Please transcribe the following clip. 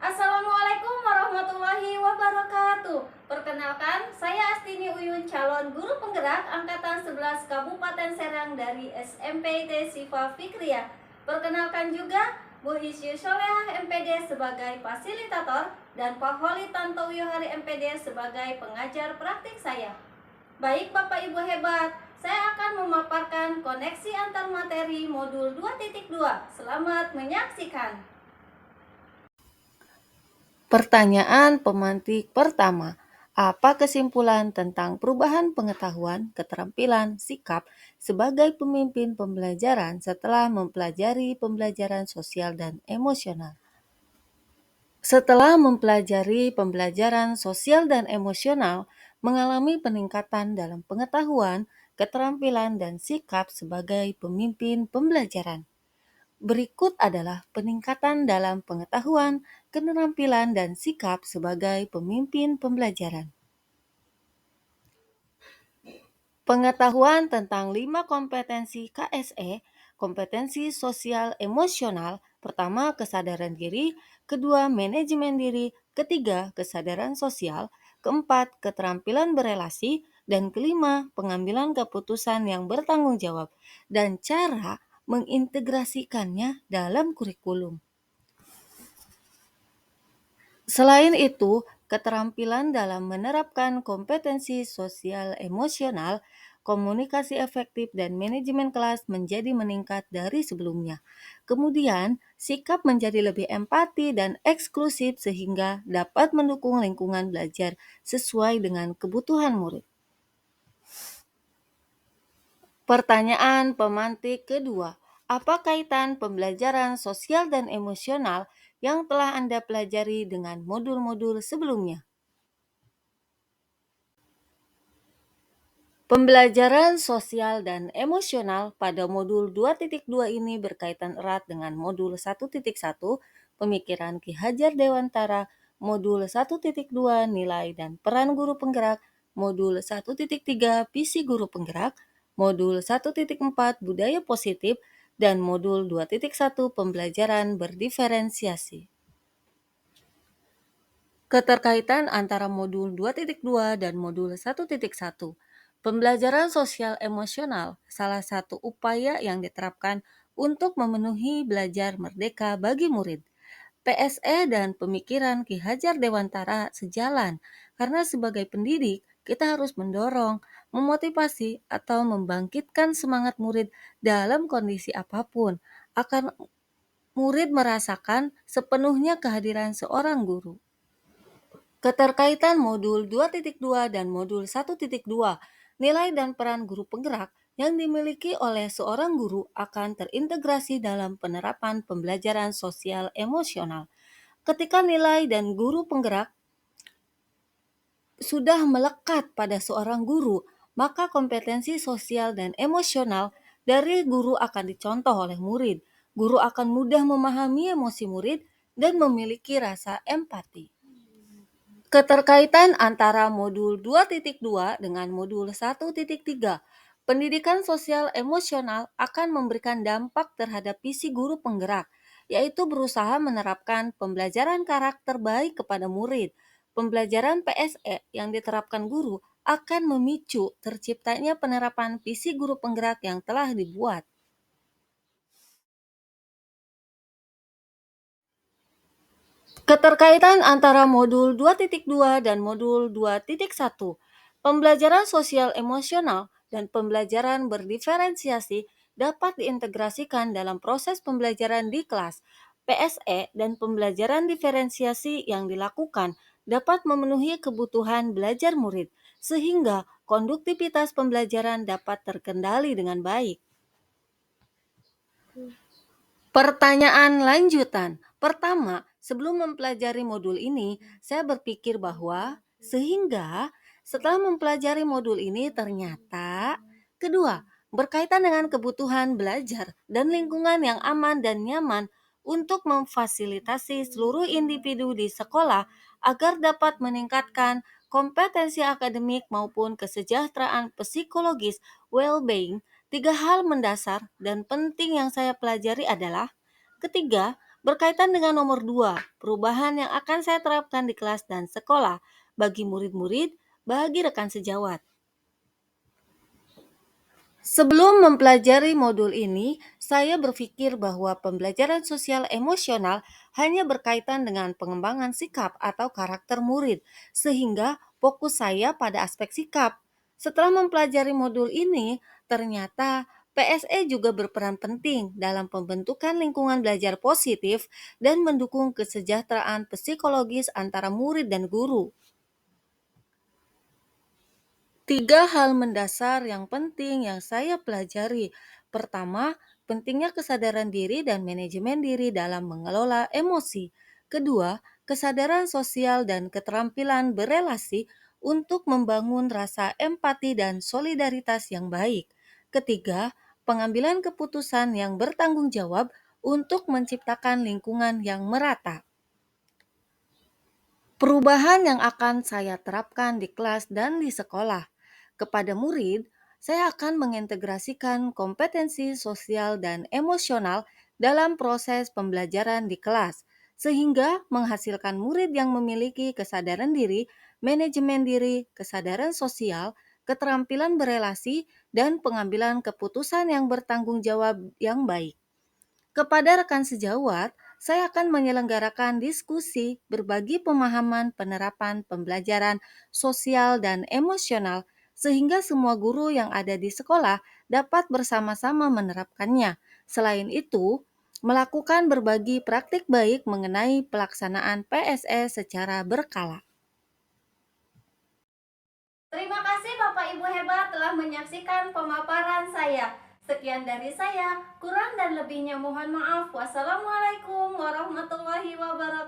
Assalamualaikum warahmatullahi wabarakatuh. Perkenalkan, saya Astini Uyun, calon guru penggerak angkatan 11 Kabupaten Serang dari SMPT Sifa Fikriah. Perkenalkan juga Bu Isyu Solehah MPD sebagai fasilitator dan Pak Holi Tanto Yohari MPD sebagai pengajar praktik saya. Baik Bapak Ibu hebat, saya akan memaparkan koneksi antar materi modul 2.2. Selamat menyaksikan. Pertanyaan pemantik pertama. Apa kesimpulan tentang perubahan pengetahuan, keterampilan, sikap sebagai pemimpin pembelajaran setelah mempelajari pembelajaran sosial dan emosional? Setelah mempelajari pembelajaran sosial dan emosional, mengalami peningkatan dalam pengetahuan, keterampilan, dan sikap sebagai pemimpin pembelajaran. Berikut adalah peningkatan dalam pengetahuan, keterampilan, dan sikap sebagai pemimpin pembelajaran. Pengetahuan tentang 5 kompetensi KSE, kompetensi sosial emosional, pertama kesadaran diri, kedua manajemen diri, ketiga kesadaran sosial, keempat keterampilan berelasi, dan kelima pengambilan keputusan yang bertanggung jawab, dan cara mengintegrasikannya dalam kurikulum. Selain itu, keterampilan dalam menerapkan kompetensi sosial emosional, komunikasi efektif, dan manajemen kelas menjadi meningkat dari sebelumnya. Kemudian, sikap menjadi lebih empati dan eksklusif sehingga dapat mendukung lingkungan belajar sesuai dengan kebutuhan murid. Pertanyaan pemantik kedua, apa kaitan pembelajaran sosial dan emosional yang telah Anda pelajari dengan modul-modul sebelumnya? Pembelajaran sosial dan emosional pada modul 2.2 ini berkaitan erat dengan modul 1.1 Pemikiran Ki Hajar Dewantara, modul 1.2 Nilai dan Peran Guru Penggerak, modul 1.3 Visi Guru Penggerak, modul 1.4 Budaya Positif, dan modul 2.1 Pembelajaran Berdiferensiasi. Keterkaitan antara modul 2.2 dan modul 1.1. Pembelajaran sosial emosional salah satu upaya yang diterapkan untuk memenuhi belajar merdeka bagi murid. PSE dan pemikiran Ki Hajar Dewantara sejalan karena sebagai pendidik kita harus mendorong, memotivasi, atau membangkitkan semangat murid dalam kondisi apapun agar murid merasakan sepenuhnya kehadiran seorang guru. Keterkaitan modul 2.2 dan modul 1.2, nilai dan peran guru penggerak yang dimiliki oleh seorang guru akan terintegrasi dalam penerapan pembelajaran sosial emosional. Ketika nilai dan guru penggerak sudah melekat pada seorang guru, maka kompetensi sosial dan emosional dari guru akan dicontoh oleh murid. Guru akan mudah memahami emosi murid dan memiliki rasa empati. Keterkaitan antara modul 2.2 dengan modul 1.3. Pendidikan sosial emosional akan memberikan dampak terhadap visi guru penggerak, yaitu berusaha menerapkan pembelajaran karakter baik kepada murid. Pembelajaran PSE yang diterapkan guru akan memicu terciptanya penerapan visi guru penggerak yang telah dibuat. Keterkaitan antara modul 2.2 dan modul 2.1. Pembelajaran sosial emosional dan pembelajaran berdiferensiasi dapat diintegrasikan dalam proses pembelajaran di kelas. PSE dan pembelajaran diferensiasi yang dilakukan dapat memenuhi kebutuhan belajar murid, sehingga konduktivitas pembelajaran dapat terkendali dengan baik. Pertanyaan lanjutan. Pertama, sebelum mempelajari modul ini, saya berpikir bahwa sehingga setelah mempelajari modul ini ternyata kedua, berkaitan dengan kebutuhan belajar dan lingkungan yang aman dan nyaman untuk memfasilitasi seluruh individu di sekolah agar dapat meningkatkan kompetensi akademik maupun kesejahteraan psikologis well-being. Tiga hal mendasar dan penting yang saya pelajari adalah ketiga, berkaitan dengan nomor 2, perubahan yang akan saya terapkan di kelas dan sekolah bagi murid-murid, bagi rekan sejawat. Sebelum mempelajari modul ini, saya berpikir bahwa pembelajaran sosial emosional hanya berkaitan dengan pengembangan sikap atau karakter murid, sehingga fokus saya pada aspek sikap. Setelah mempelajari modul ini, ternyata PSE juga berperan penting dalam pembentukan lingkungan belajar positif dan mendukung kesejahteraan psikologis antara murid dan guru. Tiga hal mendasar yang penting yang saya pelajari. Pertama, pentingnya kesadaran diri dan manajemen diri dalam mengelola emosi. Kedua, kesadaran sosial dan keterampilan berelasi untuk membangun rasa empati dan solidaritas yang baik. Ketiga, pengambilan keputusan yang bertanggung jawab untuk menciptakan lingkungan yang merata. Perubahan yang akan saya terapkan di kelas dan di sekolah. Kepada murid, saya akan mengintegrasikan kompetensi sosial dan emosional dalam proses pembelajaran di kelas, sehingga menghasilkan murid yang memiliki kesadaran diri, manajemen diri, kesadaran sosial, keterampilan berelasi, dan pengambilan keputusan yang bertanggung jawab yang baik. Kepada rekan sejawat, saya akan menyelenggarakan diskusi berbagi pemahaman penerapan pembelajaran sosial dan emosional sehingga semua guru yang ada di sekolah dapat bersama-sama menerapkannya. Selain itu, melakukan berbagi praktik baik mengenai pelaksanaan PSE secara berkala. Terima kasih Bapak Ibu hebat telah menyaksikan pemaparan saya. Sekian dari saya, kurang dan lebihnya mohon maaf. Wassalamualaikum warahmatullahi wabarakatuh.